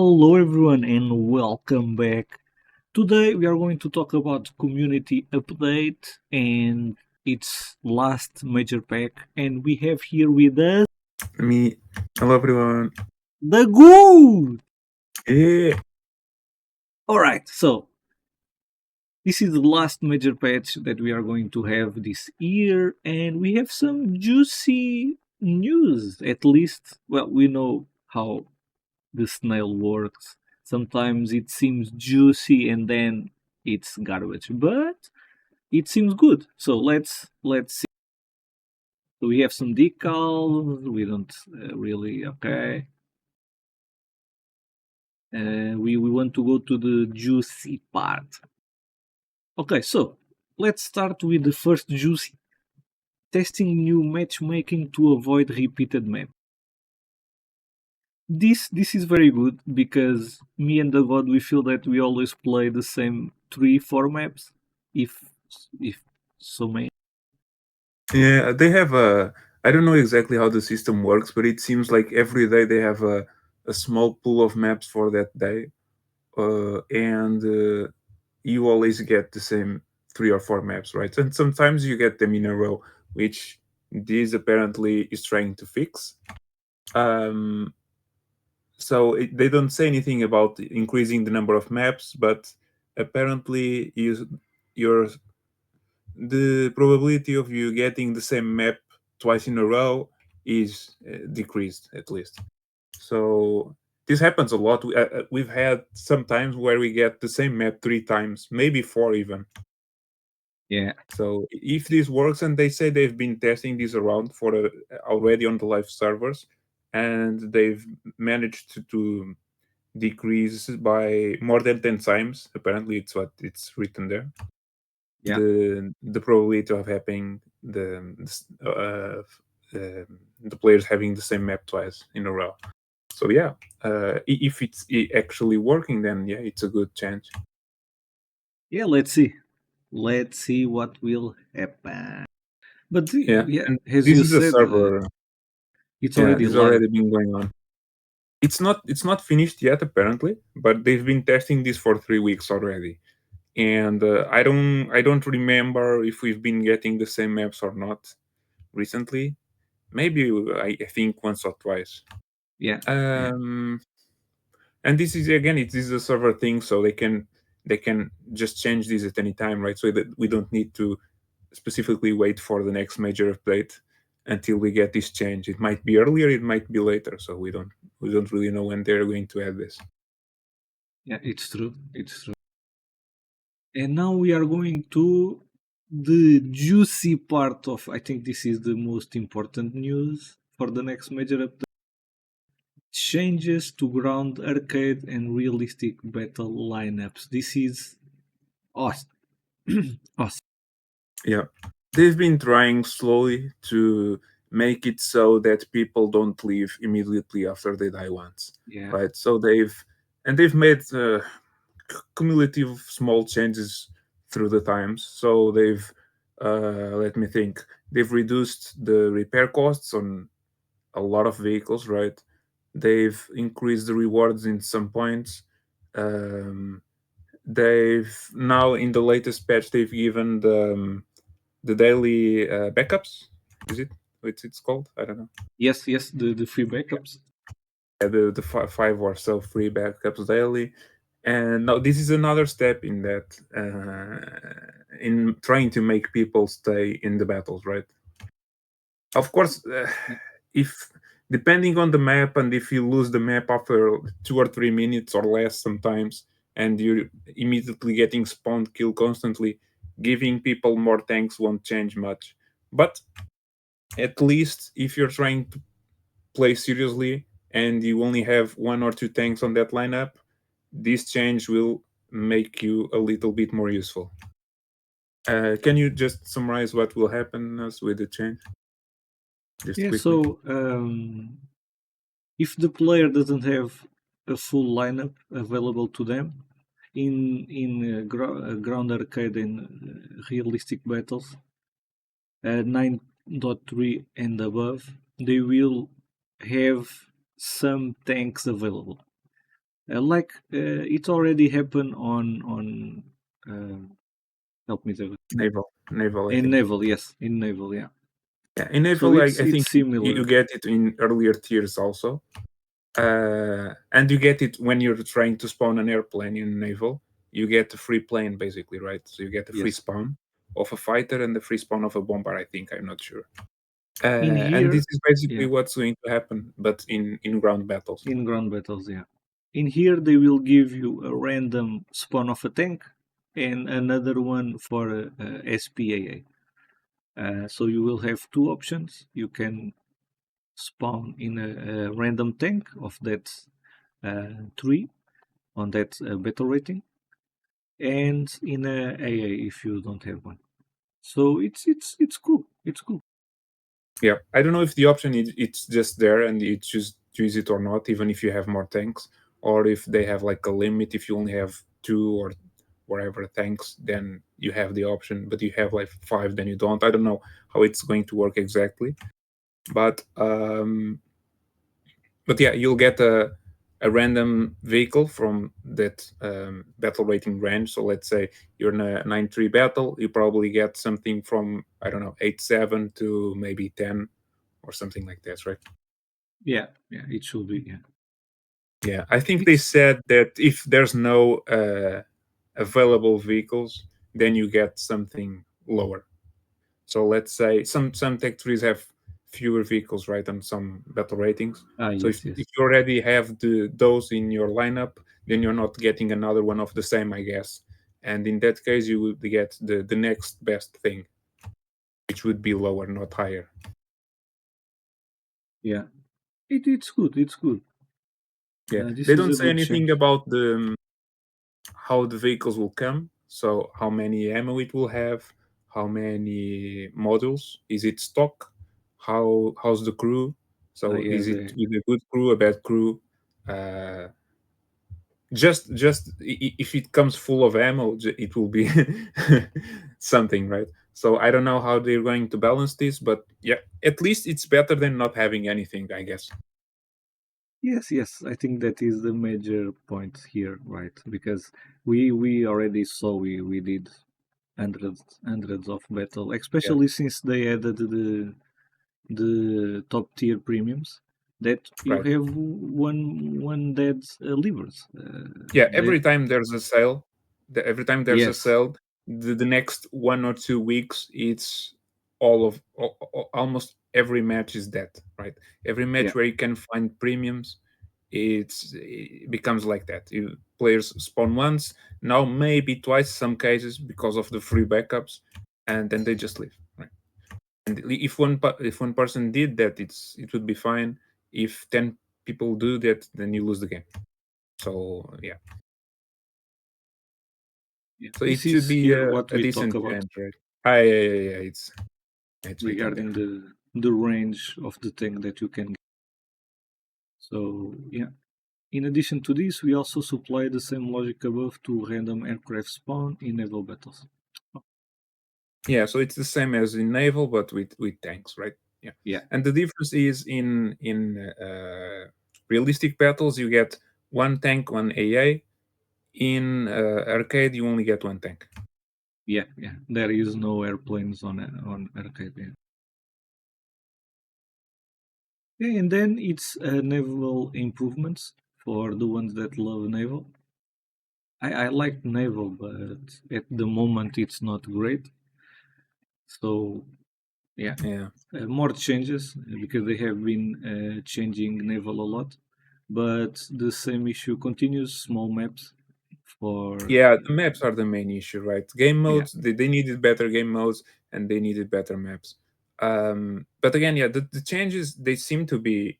Hello, everyone, and welcome back. Today, we are going to talk about community update and its last major pack. And we have here with us Me. Hello, everyone. the Ghoul. Yeah. All right, so this is the last major patch that we are going to have this year, and we have some juicy news. At least, well, we know how the snail works. Sometimes it seems juicy and then it's garbage, but it seems good. So let's see. We have some decals. We don't really okay. We want to go to the juicy part. Okay, so let's start with the first juicy. Testing new matchmaking to avoid repeated maps. This is very good because me and the god we feel that we always play the same 3-4 maps, if so many. Yeah, they have a. I don't know exactly how the system works, but it seems like every day they have a small pool of maps for that day, and you always get the same 3 or 4 maps, right? And sometimes you get them in a row, which this apparently is trying to fix. Um, they don't say anything about increasing the number of maps, but apparently your the probability of you getting the same map twice in a row is decreased at least. So this happens a lot. We've had some times where we get the same map 3 times, maybe 4 even. Yeah. So if this works, and they say they've been testing this around for already on the live servers, and they've managed to decrease by more than 10 times. Apparently, it's what it's written there. Yeah. The probability of having the players having the same map twice in a row. So yeah, if it's actually working, then yeah, it's a good change. Yeah, let's see what will happen. But Yeah, yeah, and as this you is a said, server. it's Yeah, already this has live. already been going on. It's not finished yet apparently, but they've been testing this for 3 weeks already. And I don't remember if we've been getting the same maps or not recently. Maybe I think once or twice. Yeah. Yeah. Um, and this is again, it is a server thing, so they can just change this at any time, right? So that we don't need to specifically wait for the next major update until we get this change. It might be earlier, it might be later, so we don't really know when they're going to add this. Yeah, it's true. It's true. And now we are going to the juicy part of I think this is the most important news for the next major update. Changes to ground arcade and realistic battle lineups. This is awesome. Awesome. Yeah, they've been trying slowly to make it so that people don't leave immediately after they die once, Yeah. right? So they've made cumulative small changes through the times. So let me think, they've reduced the repair costs on a lot of vehicles, right? They've increased the rewards in some points. Um, they've now in the latest patch they've given the daily backups. Is it? It's called? I don't know. Yes, yes, the free backups. Yeah, the five or so free backups daily. And now this is another step in that, in trying to make people stay in the battles, right? Of course, Yeah. if depending on the map, and if you lose the map after 2 or 3 minutes or less sometimes, and you're immediately getting spawned kill constantly, giving people more tanks won't change much. But at least if you're trying to play seriously and you only have 1 or 2 tanks on that lineup, this change will make you a little bit more useful. Can you just summarize what will happen as with the change, just Yeah, quickly? so if the player doesn't have a full lineup available to them in ground arcade and realistic battles, 9.3 and above, they will have some tanks available. It already happened on uh, help me there. naval, I In think. naval, yes, in naval, yeah. Yeah, in So naval, it's I think it's you similar. get it in earlier tiers also. And you get it when you're trying to spawn an airplane in naval. You get a free plane basically, right? So you get a free Yes. spawn of a fighter and the free spawn of a bomber. I think, I'm not sure. In And this here, is basically yeah, what's going to happen, but in ground battles. in ground battles, yeah. In here, they will give you a random spawn of a tank and another one for a SPAA. So you will have two options. You can spawn in a random tank of that tree on that battle rating, and in a AA if you don't have one. So it's cool. It's cool. Yeah, I don't know if the option is it's just there and you just choose it or not, even if you have more tanks, or if they have like a limit. If you only have two or whatever tanks, then you have the option. But you have like five, then you don't. I don't know how it's going to work exactly. But but yeah, you'll get a random vehicle from that battle rating range. So let's say you're in a 9-3 battle, you probably get something from, I don't know, 8-7 to maybe 10 or something like that, right? Yeah, yeah, it should be. Yeah, Yeah, I think they it's said that if there's no available vehicles, then you get something lower. So let's say some tech trees have fewer vehicles, right, on some battle ratings. So yes, if yes, you already have those in your lineup, then you're not getting another one of the same, I guess. And in that case, you would get the next best thing, which would be lower, not higher. yeah. It's good. It's good. Yeah, This they is don't a say good anything change. about the how the vehicles will come. So how many ammo it will have, how many modules, is it stock, how's the crew? So is Yes, it with a good crew, a bad crew? Uh, if it comes full of ammo, it will be something, right? So I don't know how they're going to balance this, but yeah, at least it's better than not having anything, I guess. yes, yes. I think that is the major point here, right? Because we already saw we did hundreds of battle, Yeah, especially since they added the top tier premiums that you right. have one dead livers. Yeah, That every time there's a sale, every time there's a yes, sale, the next 1 or 2 weeks, it's all of almost every match is that, right? Every yeah, match where you can find premiums, it becomes like that. Players spawn once, now maybe twice, some cases because of the free backups, and then they just leave, right? And if one person did that, it would be fine. If 10 people do that, then you lose the game. So yeah. yeah. So This it should is be here what a we talk decent about change, right? Ah, yeah. It's written regarding there. the range of the tank that you can get. So yeah. In addition to this, we also supply the same logic above to random aircraft spawn in naval battles. Oh, Yeah, so it's the same as in naval, but with tanks, right? Yeah, yeah, and the difference is in realistic battles you get one tank, one AA. In arcade, you only get one tank. yeah, yeah. There is no airplanes on arcade. Yeah. Yeah, and then it's naval improvements for the ones that love naval. I like naval, but at the moment it's not great. So yeah, Yeah, more changes because they have been changing naval a lot. But the same issue continues. Small maps for yeah. The maps are the main issue, right? Game yeah, modes, they needed better game modes and they needed better maps. But again, yeah, the changes, they seem to be,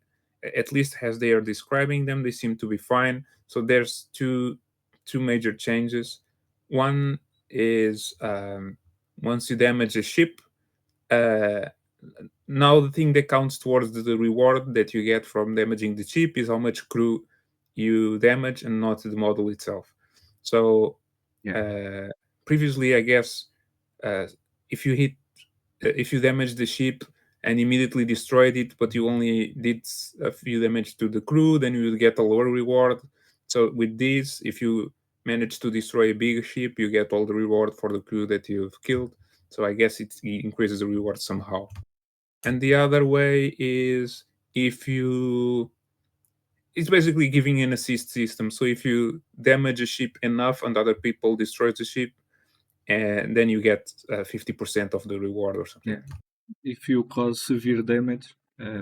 at least as they are describing them, they seem to be fine. So there's two major changes. One is, once you damage a ship, uh, now the thing that counts towards the reward that you get from damaging the ship is how much crew you damage and not the model itself. So yeah, uh, previously, I guess, uh, if you hit if you damage the ship and immediately destroyed it, but you only did a few damage to the crew, then you would get a lower reward. So with these, if you manage to destroy a big ship, you get all the reward for the crew that you've killed. So I guess it increases the reward somehow. And the other way is if you it's basically giving an assist system. So if you damage a ship enough and other people destroy the ship, and then you get 50% of the reward or something. Yeah. If you cause severe damage,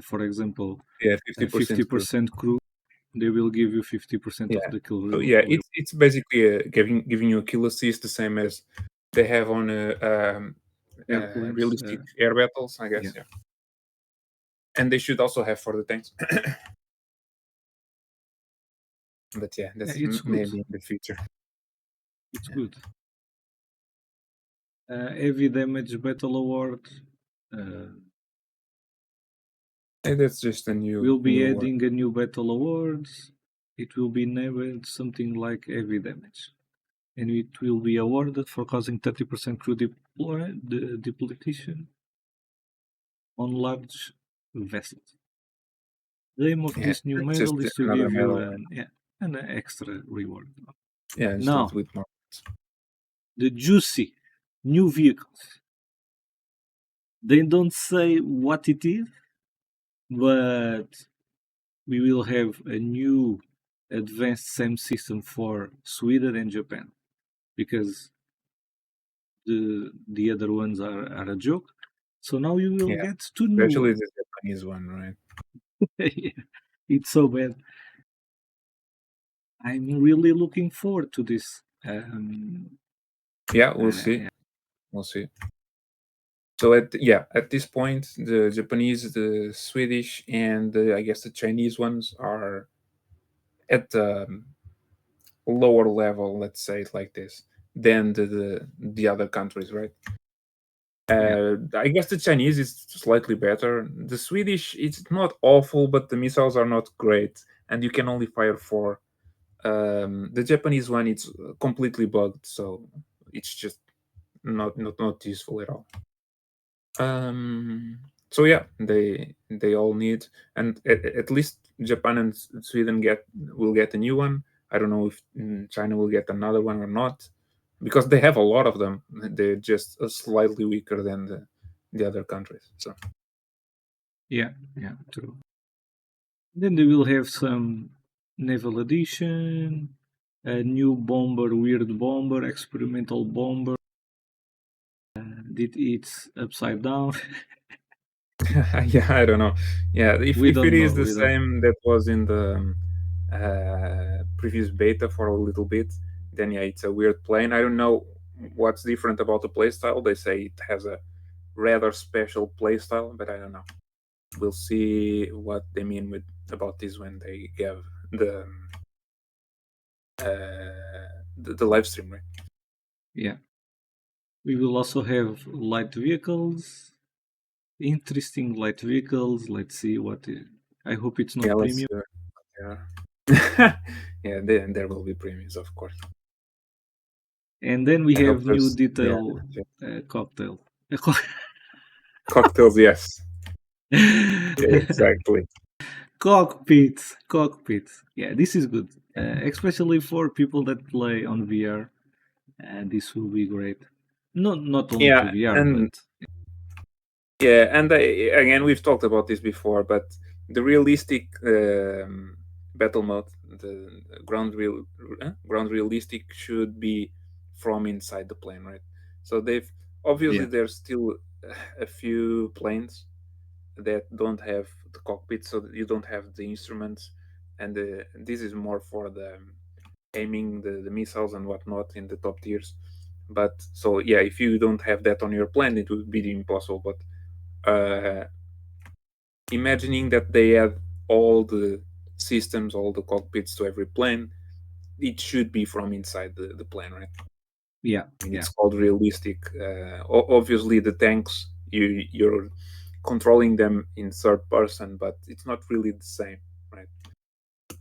for example, Yeah, 50% crew. 50% crew, they will give you 50% of Yeah. the kill So yeah, reward. it's basically giving you a kill assist, the same as they have on Airplanes, realistic air battles, I guess. yeah, Yeah, and they should also have for the tanks. But yeah, yeah, that's it's good. maybe in the future. It's Yeah. good. Heavy damage battle award. Uh, And that's just a we'll be new word. adding a new battle award. It will be named something like heavy damage, and it will be awarded for causing 30% crew depletion on large vessels. The aim of Yeah, this new it's just medal is to another give you medal. an extra reward. Yeah, just a Now, little bit more. the juicy new vehicles. They don't say what it is, but we will have a new advanced SAM system for Sweden and Japan because the other ones are a joke. So now you will Yeah, get two new especially ones. the Japanese one, right? Yeah, it's so bad. I'm really looking forward to this. Yeah, we'll see. Yeah, We'll see. So at this point, the Japanese, the Swedish, and I guess the Chinese ones are at the lower level. Let's say it like this than the other countries, right? yeah, I guess the Chinese is slightly better. The Swedish, it's not awful, but the missiles are not great, and you can only fire four. The Japanese one, it's completely bugged, so it's just not useful at all. Um, so yeah, they all need, and at least Japan and Sweden will get a new one. I don't know if China will get another one or not, because they have a lot of them. They're just slightly weaker than the other countries. So yeah, true. Then they will have some naval addition, a new bomber, weird bomber, experimental bomber. Did it's upside down. yeah, I don't know. Yeah, We if it don't is know. the We don't. same that was in the previous beta for a little bit, then yeah, it's a weird plane. I don't know what's different about the playstyle. They say it has a rather special playstyle, but I don't know. We'll see what they mean with about this when they give the the live stream, right? Yeah. We will also have light vehicles. Interesting light vehicles. Let's see what. I hope it's Yeah, not let's premium. yeah. Yeah, there will be premiums, of course. And then we I hope have new there's yeah, detail cocktail. cocktails. Yes, exactly. Cockpits. Yeah, this is good, especially for people that play on VR. And this will be great. Not only to Yeah, VR, but and yeah, and again, we've talked about this before, but the realistic battle mode, the ground realistic, should be from inside the plane, right? So they've obviously yeah, there's still a few planes that don't have the cockpit, so that you don't have the instruments, and this is more for the aiming the missiles and whatnot in the top tiers. But so yeah, if you don't have that on your plane, it would be impossible. But imagining that they have all the systems, all the cockpits to every plane, it should be from inside the plane, right? yeah, I mean, yeah, it's called realistic. Obviously, the tanks you're controlling them in third person, but it's not really the same, right?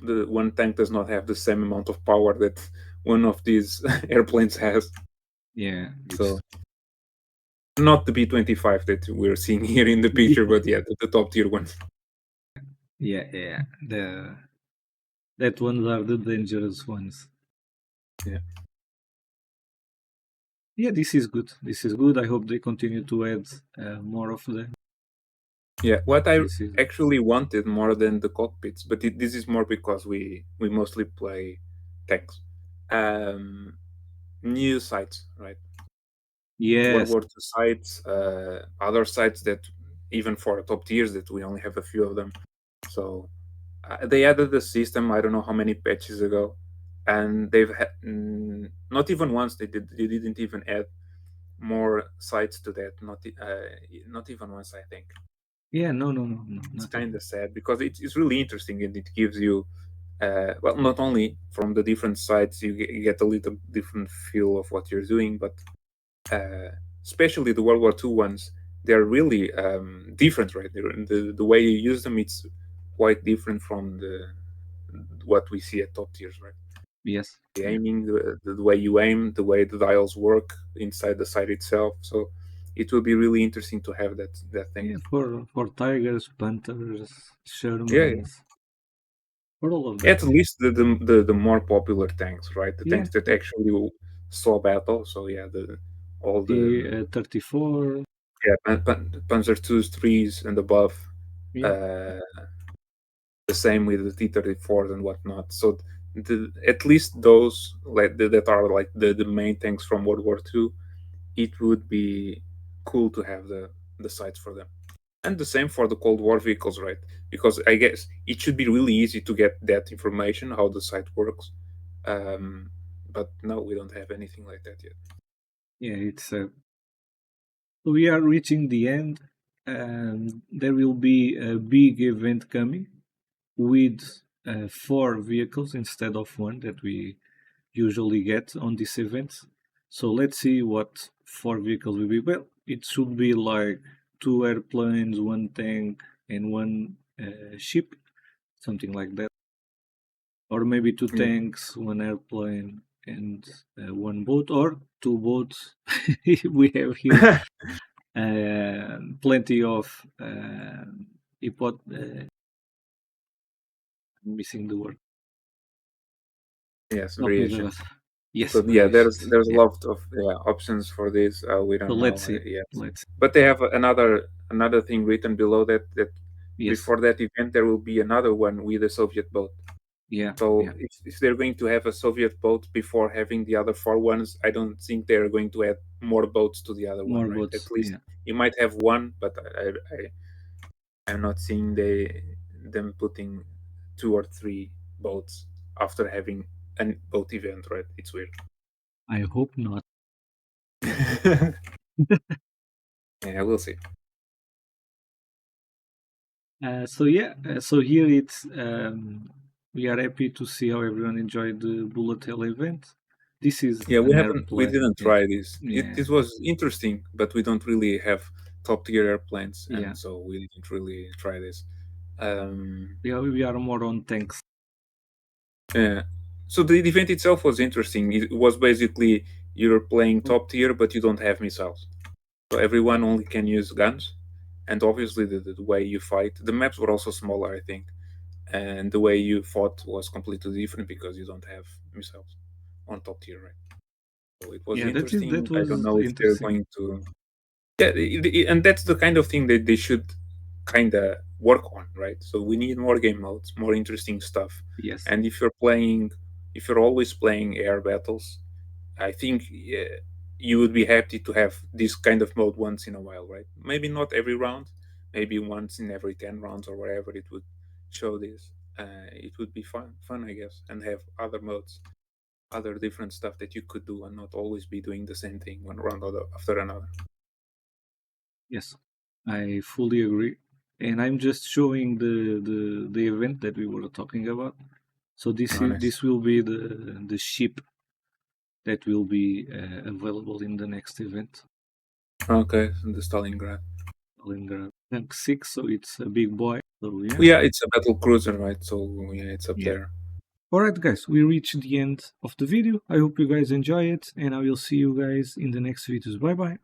The one tank does not have the same amount of power that one of these airplanes has. yeah. So not the B-25 that we're seeing here in the picture, but yeah, the top tier ones. Yeah, yeah. The That ones are the dangerous ones. Yeah. Yeah, this is good. This is good. I hope they continue to add more of them. Yeah, what I This is actually wanted more than the cockpits, but this is more because we mostly play tanks. Um, New sites, right? World yes, War II sites, other sites that even for top tiers that we only have a few of them. So they added the system. I don't know how many patches ago, and not even once they didn't even add more sites to that. Not even once, I think. yeah. No, no, no, no, It's not kind even. of sad because it's really interesting and it gives you well, not only from the different sites you get a little different feel of what you're doing, but uh, especially the World War II ones, they're really different, right? The way you use them, it's quite different from the what we see at top tiers, right? Yes, The yeah, aiming, the way you aim, the way the dials work inside the site itself. So it will be really interesting to have that thing. yeah. For tigers, panthers, Yeah, yeah. Shermans, for all of them. At least the more popular tanks, right? The Yeah, tanks that actually saw battle. So yeah, the all the the 34. yeah Panzer twos, threes, and above. Yeah, Uh, the same with the T-34s and whatnot. So at least those like that are like the main tanks from World War II, it would be cool to have the sites for them. And the same for the Cold War vehicles, right? Because I guess it should be really easy to get that information, how the site works. Um, but no, we don't have anything like that yet. yeah. It's we are reaching the end, and there will be a big event coming with four vehicles instead of one that we usually get on this event. So let's see what four vehicles will be. Well, it should be like two airplanes, one tank, and one ship, something like that. Or maybe two Yeah. tanks, one airplane, and one boat, or two boats. We have here plenty of I'm missing the word. Yes, Help me, Douglas. variations. Yes, So yeah, there's variations. there's a Yeah. lot of options for this. We So don't let's know see. yet, Let's but they have another thing written below that yes. before that event there will be another one with a Soviet boat. Yeah. So Yeah. if they're going to have a Soviet boat before having the other four ones, I don't think they're going to add more boats to the other one, More right? At boats. least Yeah. you might have one, but I'm not seeing them putting two or three boats after having a boat event, right? It's weird. I hope not. Yeah, we'll see. So yeah. So here it's we are happy to see how everyone enjoyed the bullet hell event. This is Yeah, an we airplane. didn't Yeah. try this. Yeah. This was interesting, but we don't really have top tier airplanes, Yeah. and so we didn't really try this. Um, We are more on tanks. yeah. So the event itself was interesting. It was basically you're playing Oh, top tier, but you don't have missiles. So everyone only can use guns, and obviously the way you fight. The maps were also smaller, I think, and the way you fought was completely different because you don't have missiles on top tier, right? So it was yeah. interesting. That I don't was know if they're interesting. going to. Yeah, and that's the kind of thing that they should kind of work on, right? So we need more game modes, more interesting stuff. Yes. And if you're always playing air battles, I think you would be happy to have this kind of mode once in a while, right? Maybe not every round, maybe once in every 10 rounds or whatever it would show this. It would be fun, I guess, and have other modes, other different stuff that you could do, and not always be doing the same thing one round after another. Yes. I fully agree. And I'm just showing the event that we were talking about. So Honest. this will be the ship that will be available in the next event. Okay, the Stalingrad. In the rank 6, so it's a big boy. So yeah. Yeah, it's a battle cruiser, right? So yeah, it's up Yeah. there. Alright guys, we reached the end of the video. I hope you guys enjoy it and I will see you guys in the next videos. Bye bye.